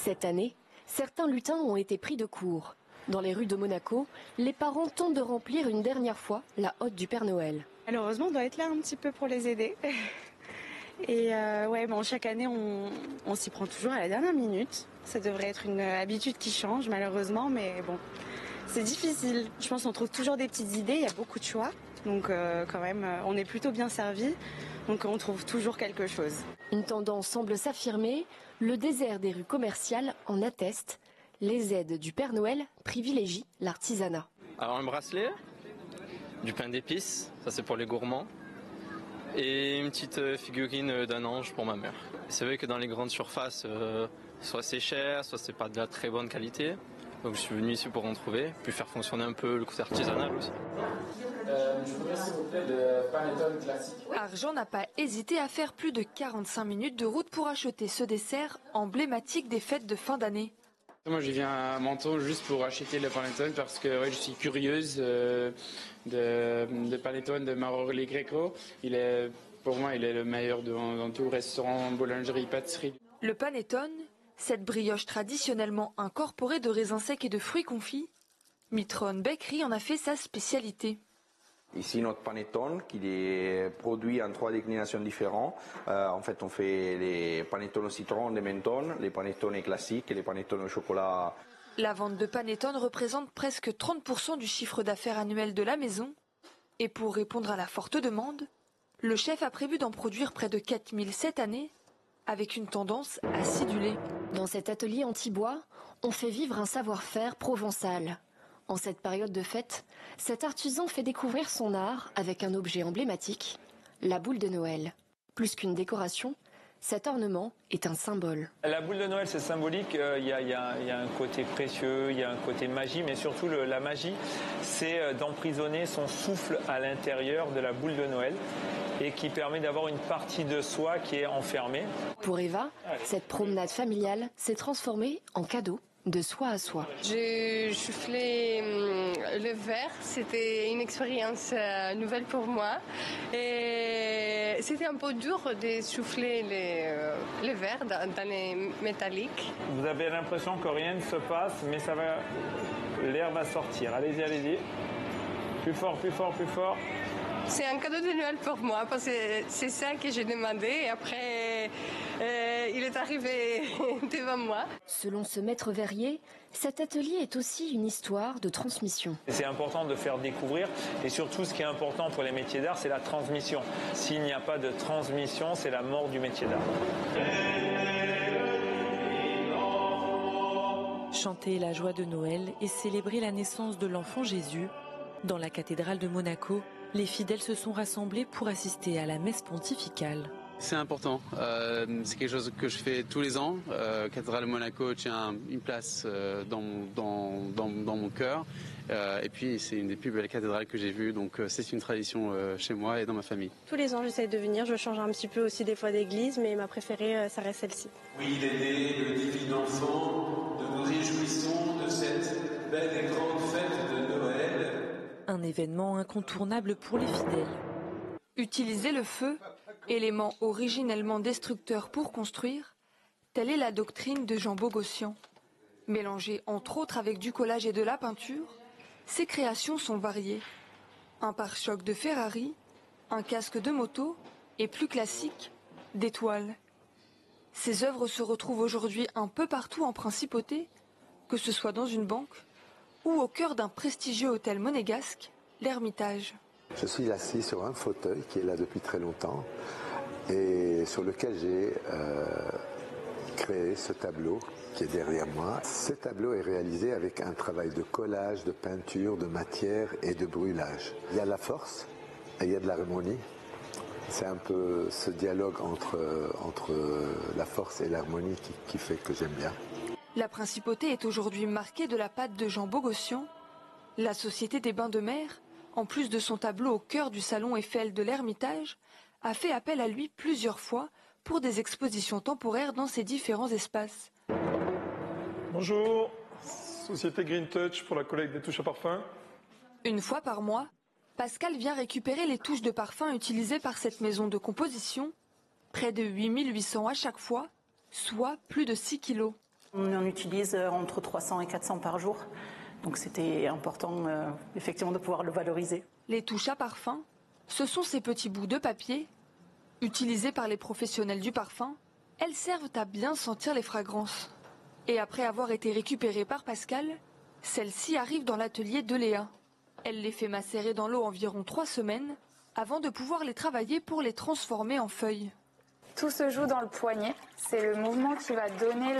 Cette année, certains lutins ont été pris de court. Dans les rues de Monaco, les parents tentent de remplir une dernière fois la hotte du Père Noël. Malheureusement, on doit être là un petit peu pour les aider. Et chaque année, on s'y prend toujours à la dernière minute. Ça devrait être une habitude qui change, malheureusement, mais bon, c'est difficile. Je pense qu'on trouve toujours des petites idées, il y a beaucoup de choix. Donc quand même, on est plutôt bien servi, donc on trouve toujours quelque chose. Une tendance semble s'affirmer, le désert des rues commerciales en atteste. Les aides du Père Noël privilégient l'artisanat. Alors un bracelet, du pain d'épices, ça c'est pour les gourmands, et une petite figurine d'un ange pour ma mère. C'est vrai que dans les grandes surfaces, soit c'est cher, soit c'est pas de la très bonne qualité. Donc je suis venu ici pour en trouver, puis faire fonctionner un peu le côté artisanal aussi. Je voudrais s'il vous plaît de panettone classique. Arjan n'a pas hésité à faire plus de 45 minutes de route pour acheter ce dessert emblématique des fêtes de fin d'année. Moi je viens à Menton juste pour acheter le panettone parce que je suis curieuse de panettone de Marorelli Greco. Pour moi il est le meilleur dans tout restaurant, boulangerie, pâtisserie. Le panettone, cette brioche traditionnellement incorporée de raisins secs et de fruits confits, Mitron Bakery en a fait sa spécialité. Ici, notre panettone, qui est produit en 3 déclinations différentes. En fait, on fait les panettones au citron de Menton, les panettones classiques et les panettones au chocolat. La vente de panettone représente presque 30% du chiffre d'affaires annuel de la maison. Et pour répondre à la forte demande, le chef a prévu d'en produire près de 4000 cette année, avec une tendance acidulée. Dans cet atelier anti-bois, on fait vivre un savoir-faire provençal. En cette période de fête, cet artisan fait découvrir son art avec un objet emblématique, la boule de Noël. Plus qu'une décoration, cet ornement est un symbole. La boule de Noël, c'est symbolique. Il y a un côté précieux, il y a un côté magie, mais surtout la magie, c'est d'emprisonner son souffle à l'intérieur de la boule de Noël et qui permet d'avoir une partie de soi qui est enfermée. Pour Eva, cette promenade familiale s'est transformée en cadeau de soi à soi. J'ai soufflé le verre, c'était une expérience nouvelle pour moi. Et c'était un peu dur de souffler les verres dans les métalliques. Vous avez l'impression que rien ne se passe, mais l'air va sortir. Allez-y, allez-y. Plus fort, plus fort, plus fort. C'est un cadeau de Noël pour moi, parce que c'est ça que j'ai demandé. Et après, il est arrivé devant moi. Selon ce maître verrier, cet atelier est aussi une histoire de transmission. C'est important de faire découvrir, et surtout ce qui est important pour les métiers d'art, c'est la transmission. S'il n'y a pas de transmission, c'est la mort du métier d'art. Chanter la joie de Noël et célébrer la naissance de l'enfant Jésus, dans la cathédrale de Monaco, les fidèles se sont rassemblés pour assister à la messe pontificale. C'est important, c'est quelque chose que je fais tous les ans. Cathédrale de Monaco tient une place dans mon cœur. Et puis c'est une des plus belles cathédrales que j'ai vues, donc c'est une tradition chez moi et dans ma famille. Tous les ans j'essaie de venir, je change un petit peu aussi des fois d'église, mais ma préférée ça reste celle-ci. Oui, il est né le divin enfant, nous nous réjouissons de cette belle et grande fête de Noël. Un événement incontournable pour les fidèles. Utiliser le feu, élément originellement destructeur pour construire, telle est la doctrine de Jean Bogossian. Mélangées entre autres avec du collage et de la peinture, ses créations sont variées. Un pare-choc de Ferrari, un casque de moto et plus classique, des toiles. Ces œuvres se retrouvent aujourd'hui un peu partout en principauté, que ce soit dans une banque ou au cœur d'un prestigieux hôtel monégasque, l'Ermitage. Je suis assis sur un fauteuil qui est là depuis très longtemps et sur lequel j'ai créé ce tableau qui est derrière moi. Ce tableau est réalisé avec un travail de collage, de peinture, de matière et de brûlage. Il y a de la force et il y a de l'harmonie. C'est un peu ce dialogue entre la force et l'harmonie qui fait que j'aime bien. La principauté est aujourd'hui marquée de la patte de Jean Bogossian. La Société des Bains de Mer, en plus de son tableau au cœur du salon Eiffel de l'Ermitage, a fait appel à lui plusieurs fois pour des expositions temporaires dans ses différents espaces. Bonjour, Société Green Touch pour la collecte des touches à parfum. Une fois par mois, Pascal vient récupérer les touches de parfum utilisées par cette maison de composition, près de 8800 à chaque fois, soit plus de 6 kilos. On en utilise entre 300 et 400 par jour. Donc c'était important effectivement de pouvoir le valoriser. Les touches à parfum, ce sont ces petits bouts de papier utilisés par les professionnels du parfum. Elles servent à bien sentir les fragrances. Et après avoir été récupérées par Pascal, celles-ci arrivent dans l'atelier de Léa. Elle les fait macérer dans l'eau environ 3 semaines avant de pouvoir les travailler pour les transformer en feuilles. Tout se joue dans le poignet. C'est le mouvement qui va donner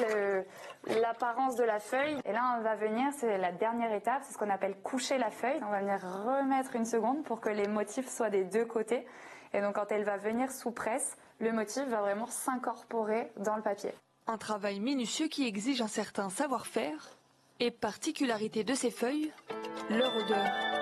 l'apparence de la feuille. Et là, on va venir, c'est la dernière étape, c'est ce qu'on appelle coucher la feuille. On va venir remettre une seconde pour que les motifs soient des deux côtés. Et donc, quand elle va venir sous presse, le motif va vraiment s'incorporer dans le papier. Un travail minutieux qui exige un certain savoir-faire et particularité de ces feuilles, leur odeur.